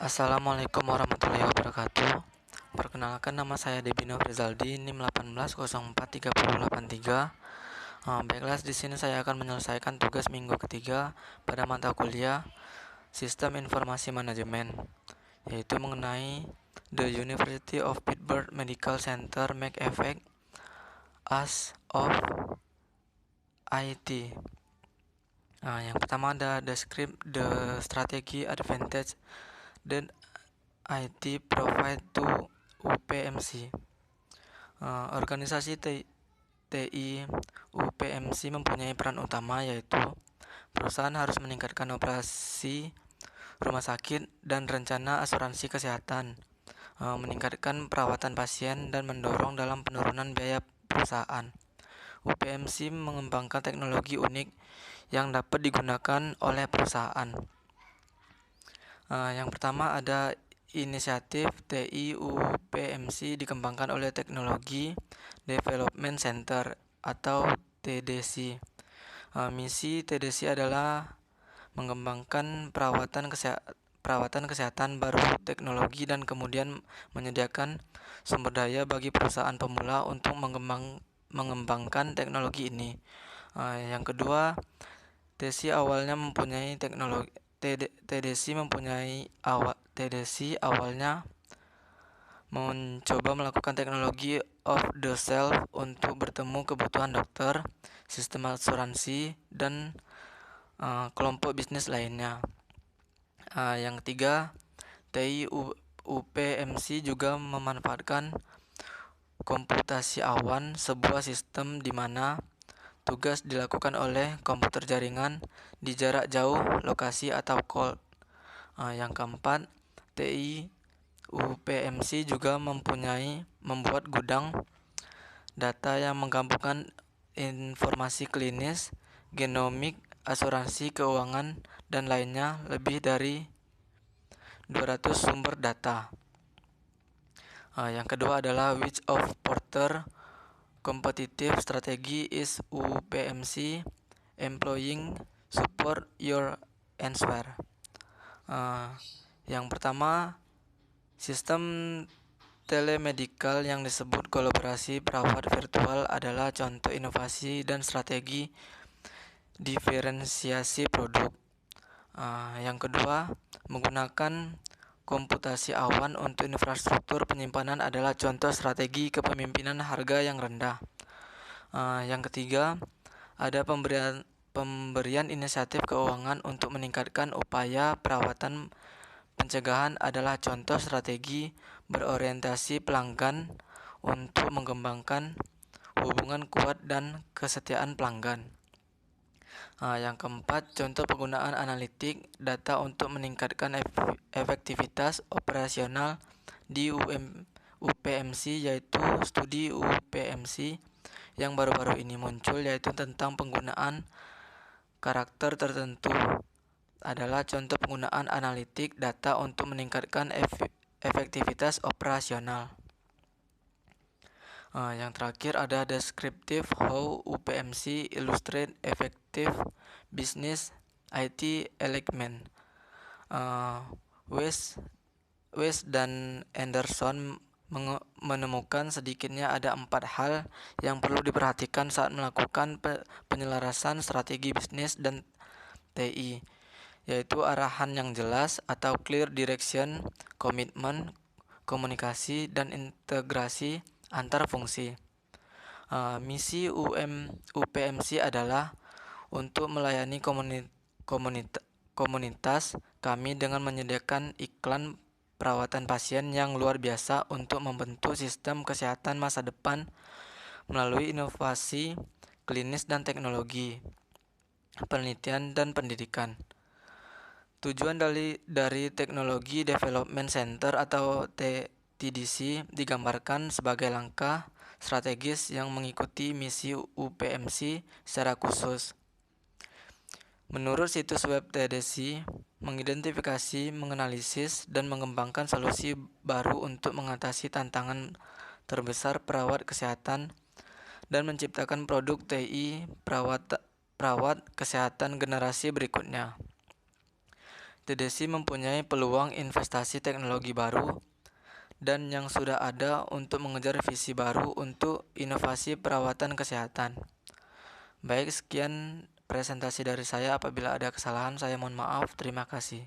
Assalamualaikum warahmatullahi wabarakatuh. Perkenalkan, nama saya Debino Rizaldi, NIM 18043083. Baiklah, di sini saya akan menyelesaikan tugas minggu ketiga pada mata kuliah Sistem Informasi Manajemen, yaitu mengenai The University of Pittsburgh Medical Center make effect as of IT. Yang pertama ada describe the strategy advantage that IT provide to UPMC. Organisasi TI UPMC mempunyai peran utama, yaitu perusahaan harus meningkatkan operasi rumah sakit dan rencana asuransi kesehatan, meningkatkan perawatan pasien, dan mendorong dalam penurunan biaya perusahaan. UPMC mengembangkan teknologi unik yang dapat digunakan oleh perusahaan. Yang pertama ada inisiatif TI UPMC dikembangkan oleh Teknologi Development Center atau TDC. Misi TDC adalah mengembangkan perawatan kesehatan baru teknologi dan kemudian menyediakan sumber daya bagi perusahaan pemula untuk mengembangkan teknologi ini. Yang kedua, TDC awalnya mempunyai teknologi TDC awalnya mencoba melakukan teknologi off the shelf untuk bertemu kebutuhan dokter, sistem asuransi, dan kelompok bisnis lainnya. Yang ketiga, TI UPMC juga memanfaatkan komputasi awan, sebuah sistem di mana tugas dilakukan oleh komputer jaringan di jarak jauh, lokasi, atau cloud. Yang keempat, TI UPMC juga membuat gudang data yang menggabungkan informasi klinis, genomik, asuransi, keuangan, dan lainnya, lebih dari 200 sumber data. Yang kedua adalah which of Porter competitive strategy is UPMC employing? Support your answer. Yang pertama, sistem telemedical yang disebut kolaborasi perawat virtual adalah contoh inovasi dan strategi diferensiasi produk. Yang kedua, menggunakan komputasi awan untuk infrastruktur penyimpanan adalah contoh strategi kepemimpinan harga yang rendah. Yang ketiga, ada pemberian inisiatif keuangan untuk meningkatkan upaya perawatan pencegahan adalah contoh strategi berorientasi pelanggan untuk mengembangkan hubungan kuat dan kesetiaan pelanggan. Yang keempat, contoh penggunaan analitik data untuk meningkatkan efektivitas operasional di UPMC, yaitu studi UPMC yang baru-baru ini muncul, yaitu tentang penggunaan karakter tertentu adalah contoh penggunaan analitik data untuk meningkatkan efektivitas operasional. Yang terakhir ada descriptive how UPMC illustrate effective business IT element. West dan Anderson menemukan sedikitnya ada 4 hal yang perlu diperhatikan saat melakukan penyelarasan strategi bisnis dan TI, yaitu arahan yang jelas atau clear direction, komitmen, komunikasi, dan integrasi antar fungsi. Misi UPMC adalah untuk melayani komunitas kami dengan menyediakan iklan perawatan pasien yang luar biasa untuk membentuk sistem kesehatan masa depan melalui inovasi klinis dan teknologi, penelitian, dan pendidikan. Tujuan dari Teknologi Development Center atau TDC digambarkan sebagai langkah strategis yang mengikuti misi UPMC secara khusus. Menurut situs web TDC, mengidentifikasi, menganalisis, dan mengembangkan solusi baru untuk mengatasi tantangan terbesar perawat kesehatan dan menciptakan produk TI perawat kesehatan generasi berikutnya. TDC mempunyai peluang investasi teknologi baru dan yang sudah ada untuk mengejar visi baru untuk inovasi perawatan kesehatan. Baik, sekian presentasi dari saya. Apabila ada kesalahan, saya mohon maaf. Terima kasih.